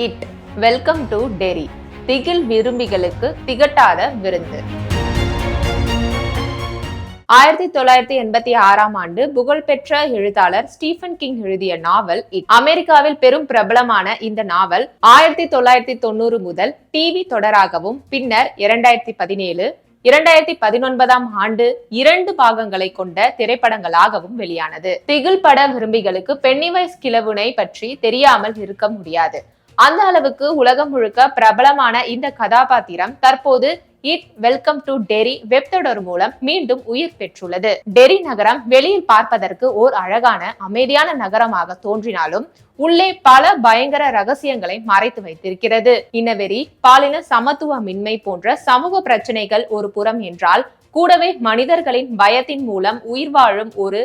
It welcome to Terry. திகில் விரும்பிகளுக்கு திகட்டாத விருந்து. 1986ஆம் ஆண்டு புகழ்பெற்ற எழுத்தாளர் ஸ்டீஃபன் கிங் எழுதிய நாவல் இட். அமெரிக்காவில் பெரும் பிரபலமான இந்த நாவல் 1990 முதல் டிவி தொடராகவும் பின்னர் 2017 2019ஆம் ஆண்டு 2 பாகங்களை கொண்ட திரைப்படங்களாகவும் வெளியானது. திகில் பட விரும்பிகளுக்கு பென்னிவைஸ் கிழவனை பற்றி தெரியாமல் இருக்க முடியாது. அந்த அளவுக்கு உலகம் முழுக்க பிரபலமான இந்த கதாபாத்திரம் தற்போது இட் வெல்கம் டு டெரி வெப்தொடர் மூலம் மீண்டும் உயிர் பெற்றுள்ளது. டெரி நகரம் வெளியில் பார்ப்பதற்கு ஓர் அழகான அமைதியான நகரமாக தோன்றினாலும் உள்ளே பல பயங்கர ரகசியங்களை மறைத்து வைத்திருக்கிறது. இனவெறி, பாலின சமத்துவமின்மை போன்ற சமூக பிரச்சனைகள் ஒரு புறம் என்றால், கூடவே மனிதர்களின் பயத்தின் மூலம் உயிர் வாழும் ஒரு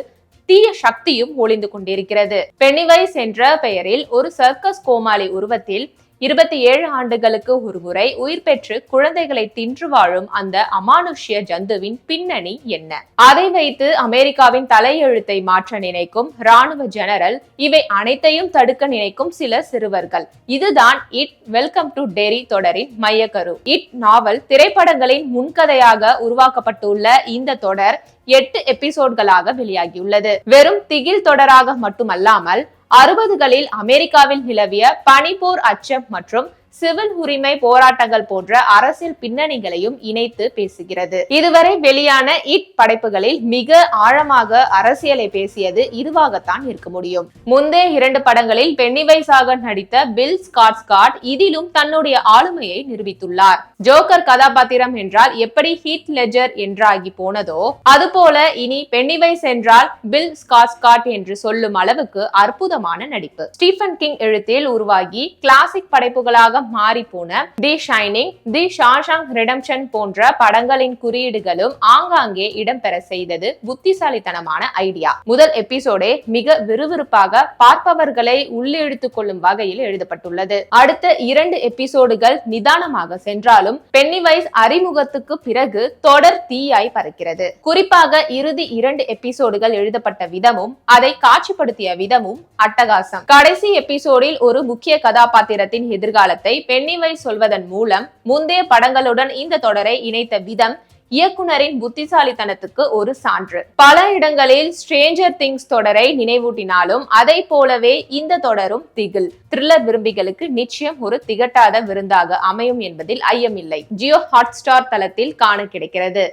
தீய சக்தியும் ஒளிந்து கொண்டிருக்கிறது. பென்னிவைஸ் என்ற பெயரில் ஒரு சர்க்கஸ் கோமாளி உருவத்தில் 27 ஆண்டுகளுக்கு ஒரு முறை உயிர் பெற்று குழந்தைகளை தின்று வாழும் அந்த அமானுஷ்ய ஜந்துவின் பின்னணி என்ன? அதை வைத்து அமெரிக்காவின் தலையெழுத்தை மாற்ற நினைக்கும் ராணுவ ஜெனரல், இவை அனைத்தையும் தடுக்க நினைக்கும் சில சிறுவர்கள். இதுதான் இட் வெல்கம் டு டெரி தொடரின் மையக்கரு. இட் நாவல் திரைப்படங்களின் முன்கதையாக உருவாக்கப்பட்டுள்ள இந்த தொடர் 8 எபிசோட்களாக வெளியாகியுள்ளது. வெறும் திகில் தொடராக மட்டுமல்லாமல் 60களில் அமெரிக்காவில் நிலவிய பனிப்போர் அச்சம் மற்றும் சிவில் உரிமை போராட்டங்கள் போன்ற அரசியல் பின்னணிகளையும் இணைத்து பேசுகிறது. இதுவரை வெளியான இட் படைப்புகளில் மிக ஆழமாக அரசியலை பேசியது இதுவாகத்தான் இருக்க முடியும். முந்தைய 2 படங்களில் பென்னிவைஸாக நடித்த பில் ஸ்கார்ஸ்கார்ட் இதிலும் தன்னுடைய ஆளுமையை நிரூபித்துள்ளார். ஜோக்கர் கதாபாத்திரம் என்றால் எப்படி ஹீத் லெஜர் என்றாகி போனதோ அதுபோல இனி பென்னிவைஸ் என்றால் பில் ஸ்கார்ஸ்கார்ட் என்று சொல்லும் அளவுக்கு அற்புதமான நடிப்பு. ஸ்டீஃபன் கிங் எழுத்தில் உருவாகி கிளாசிக் படைப்புகளாக மாறி போன தி ஷைனிங், தி ஷாஷாங்க் ரிடெம்ப்ஷன் போன்ற படங்களின் குறியீடுகளும் ஆங்காங்கே இடம்பெற செய்தது புத்திசாலித்தனமான ஐடியா. முதல் எபிசோடே மிக விறுவிறுப்பாக பார்ப்பவர்களை உள்ளிழுத்துக் கொள்ளும் வகையில் எழுதப்பட்டுள்ளது. அடுத்த 2 எபிசோடுகள் நிதானமாக சென்றாலும் பென்னிவைஸ் அறிமுகத்துக்கு பிறகு தொடர் தீயாய் பறக்கிறது. குறிப்பாக இறுதி 2 எபிசோடுகள் எழுதப்பட்ட விதமும் அதை காட்சிப்படுத்திய விதமும் அட்டகாசம். கடைசி எபிசோடில் ஒரு முக்கிய கதாபாத்திரத்தின் எதிர்காலத்தை பென்னிவைஸ் சொல்வதன் மூலம் முந்தைய படங்களுடன் இந்த தொடரை இணைத்த விதம் இயக்குனரின் புத்திசாலித்தனத்துக்கு ஒரு சான்று. பல இடங்களில் ஸ்ட்ரேஞ்சர் திங்ஸ் தொடரை நினைவூட்டினாலும் அதை போலவே இந்த தொடரும் திகில் த்ரில்லர் விரும்பிகளுக்கு நிச்சயம் ஒரு திகட்டாத விருந்தாக அமையும் என்பதில் ஐயமில்லை. ஜியோ ஹாட்ஸ்டார் தளத்தில் காண கிடைக்கிறது.